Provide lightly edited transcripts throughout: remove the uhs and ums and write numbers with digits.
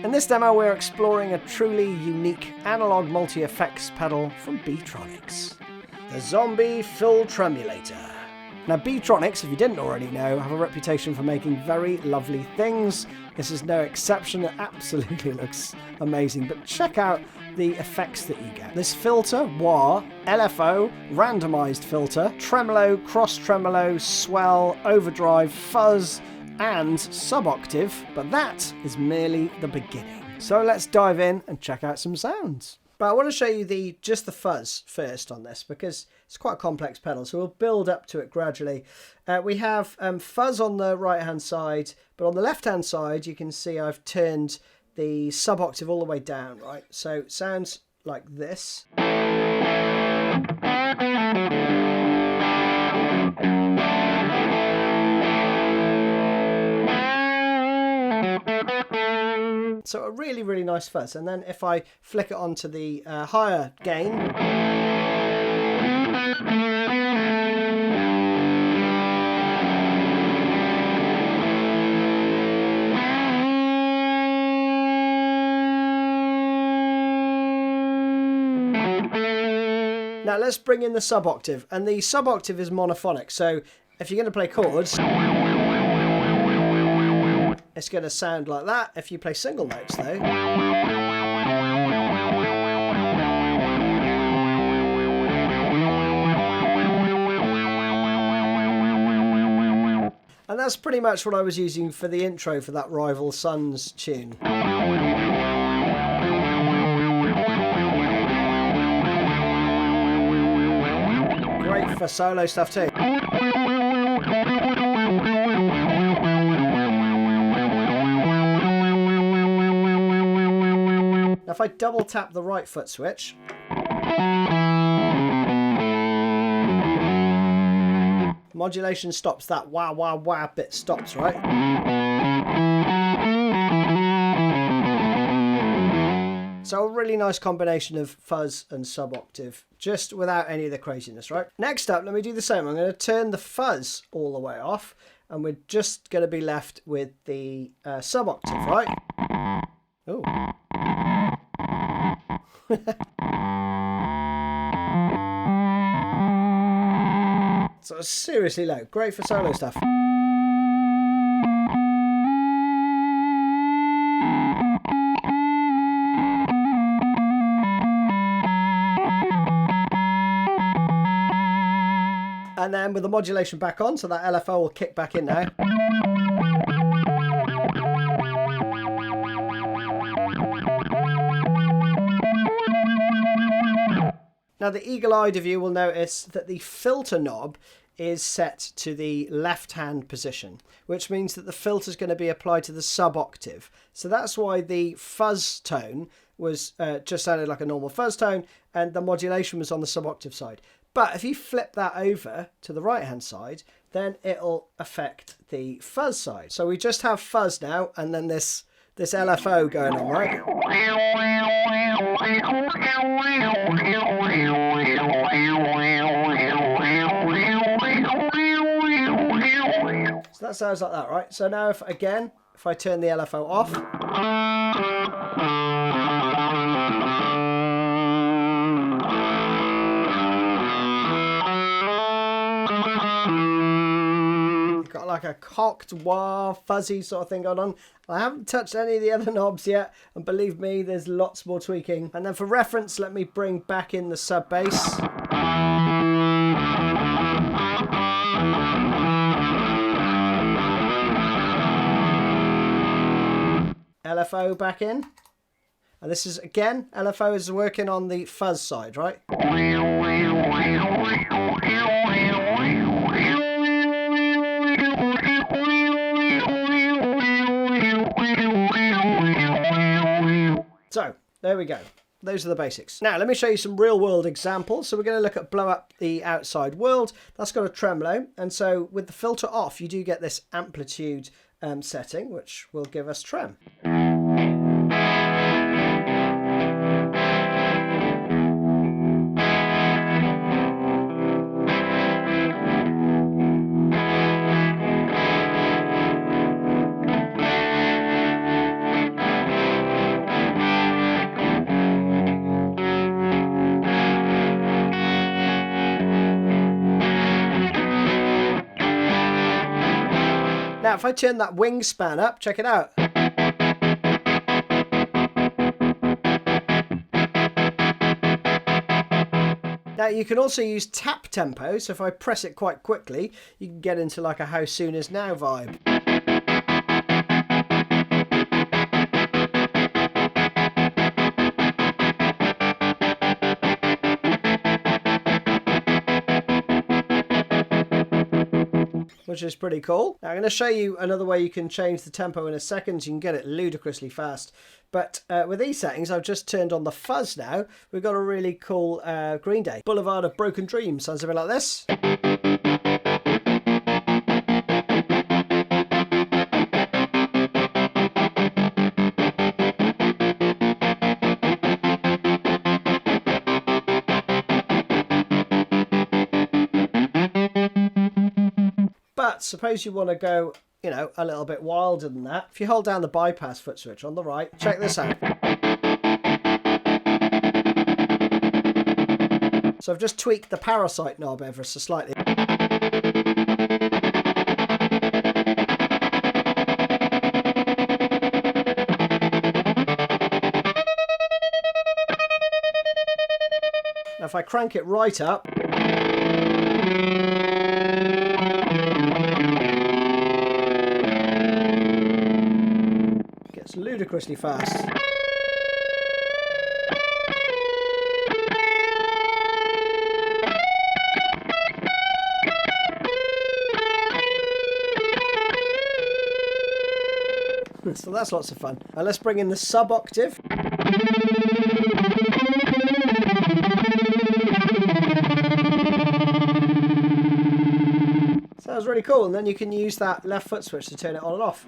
In this demo we're exploring a truly unique analog multi-effects pedal from Beetronics, the Zzombee Filtremulator. Now Beetronics, if you didn't already know, have a reputation for making very lovely things. This is no exception, it absolutely looks amazing, but check out the effects that you get. This filter, wah, LFO, randomised filter, tremolo, cross tremolo, swell, overdrive, fuzz, and sub-octave, but that is merely the beginning. So let's dive in and check out some sounds. But I want to show you just the fuzz first on this because it's quite a complex pedal, so we'll build up to it gradually. We have fuzz on the right hand side, but on the left hand side you can see I've turned the sub-octave all the way down, right? So it sounds like this. So a really, really nice fuzz. And then if I flick it onto the higher gain, now let's bring in the sub-octave. And the sub-octave is monophonic. So if you're going to play chords, it's going to sound like that. If you play single notes though, and that's pretty much what I was using for the intro for that Rival Sons tune. Great for solo stuff too. Now if I double tap the right foot switch, modulation stops, that wah wah wah bit stops, right? So a really nice combination of fuzz and sub-octave, just without any of the craziness, right? Next up, let me do the same. I'm going to turn the fuzz all the way off, and we're just going to be left with the sub-octave, right? Oh. So seriously low, great for solo stuff. And then with the modulation back on, so that LFO will kick back in now. Now the eagle-eyed of you will notice that the filter knob is set to the left-hand position, which means that the filter is going to be applied to the sub-octave. So that's why the fuzz tone was just sounded like a normal fuzz tone, and the modulation was on the sub-octave side. But if you flip that over to the right-hand side, then it'll affect the fuzz side. So we just have fuzz now, and then this LFO going on, right? So that sounds like that, right? So now if I turn the LFO off, you've got like a cocked wah fuzzy sort of thing going on. I haven't touched any of the other knobs yet, and believe me, there's lots more tweaking. And then for reference, let me bring back in the sub bass. LFO back in. And this is, again, LFO is working on the fuzz side, right? So, there we go. Those are the basics. Now, let me show you some real world examples. So we're going to look at blow up the outside world. That's got a tremolo. And so with the filter off, you do get this amplitude setting, which will give us trem. if I turn that wingspan up, check it out. Now you can also use tap tempo, so if I press it quite quickly, you can get into like a how soon is now vibe. Which is pretty cool. Now I'm going to show you another way you can change the tempo in a second. You can get it ludicrously fast. But with these settings, I've just turned on the fuzz now. We've got a really cool Green Day. Boulevard of Broken Dreams. Sounds a bit like this. But suppose you want to go, you know, a little bit wilder than that. If you hold down the bypass foot switch on the right, check this out. So I've just tweaked the parasite knob ever so slightly. Now if I crank it right up, gets ludicrously fast. So that's lots of fun. Now let's bring in the sub-octave. Sounds really cool, and then you can use that left foot switch to turn it on and off.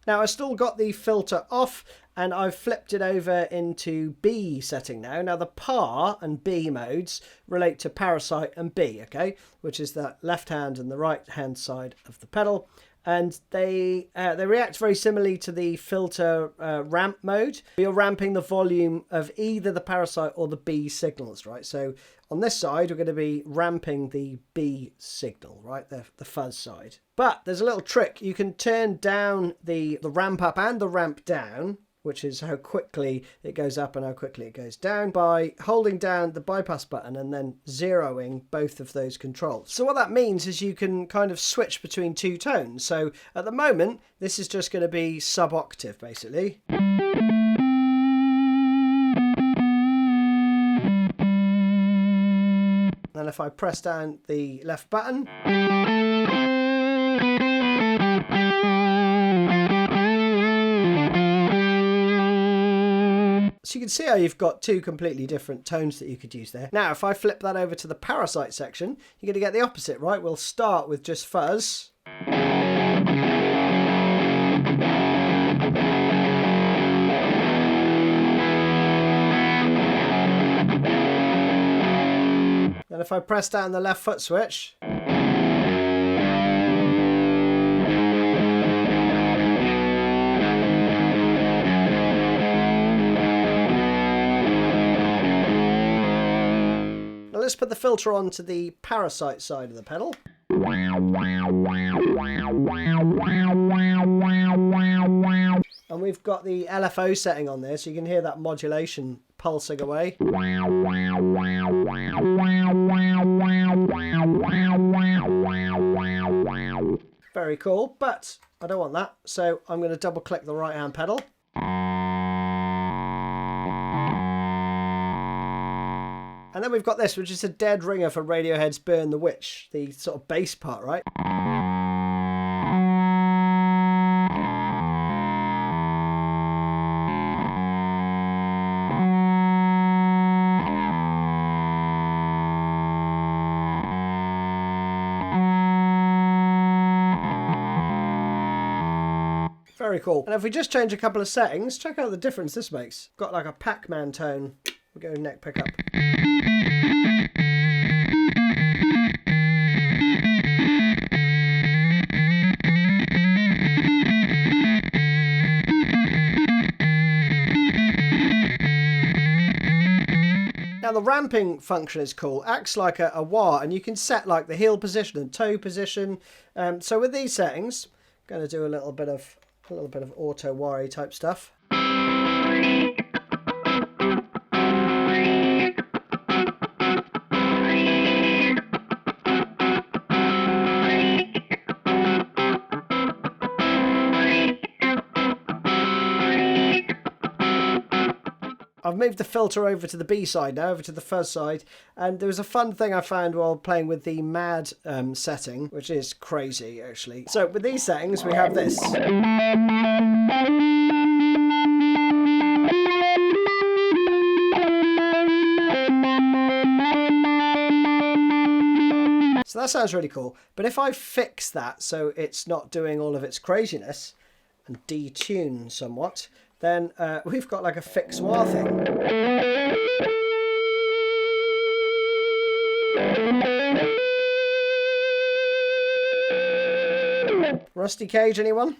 Now I've still got the filter off and I've flipped it over into B setting now. Now the par and B modes relate to parasite and B, okay, which is the left hand and the right hand side of the pedal. And they react very similarly to the filter ramp mode. You're ramping the volume of either the parasite or the B signals, right? So on this side, we're going to be ramping the B signal, right? The fuzz side. But there's a little trick. You can turn down the ramp up and the ramp down, which is how quickly it goes up and how quickly it goes down, by holding down the bypass button and then zeroing both of those controls. So what that means is you can kind of switch between two tones. So at the moment, this is just going to be sub-octave, basically. And if I press down the left button, so you can see how you've got two completely different tones that you could use there. Now, if I flip that over to the parasite section, you're going to get the opposite, right? We'll start with just fuzz. And if I press down the left foot switch, let's put the filter onto the parasite side of the pedal. And we've got the LFO setting on there, so you can hear that modulation pulsing away. Very cool, but I don't want that, so I'm going to double click the right hand pedal. And then we've got this, which is a dead ringer for Radiohead's Burn the Witch, the sort of bass part, right? Very cool. And if we just change a couple of settings, check out the difference this makes. Got like a Pac-Man tone We'll go neck pickup. Now the ramping function is cool. Acts like a wah, and you can set like the heel position and toe position. So with these settings, I'm going to do a little bit of auto wah type stuff. I've moved the filter over to the B side now, over to the fuzz side, and there was a fun thing I found while playing with the mad setting, which is crazy actually. So with these settings we have this. So that sounds really cool, but if I fix that so it's not doing all of its craziness and detune somewhat, then we've got like a fixed wah thing. Rusty Cage, anyone?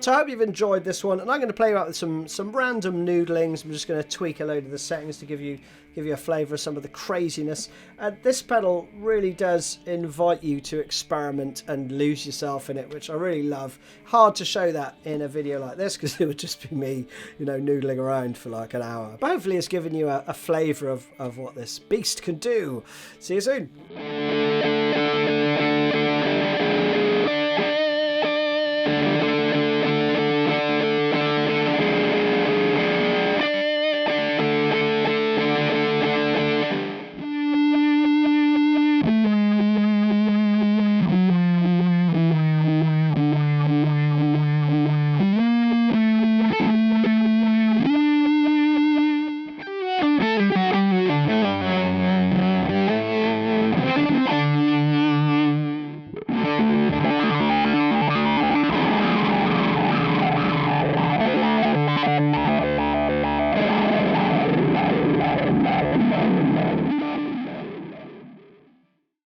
So I hope you've enjoyed this one, and I'm going to play about with some random noodlings. I'm just going to tweak a load of the settings to give you a flavour of some of the craziness. This pedal really does invite you to experiment and lose yourself in it, which I really love. Hard to show that in a video like this because it would just be me, noodling around for like an hour. But hopefully it's given you a flavour of what this beast can do. See you soon.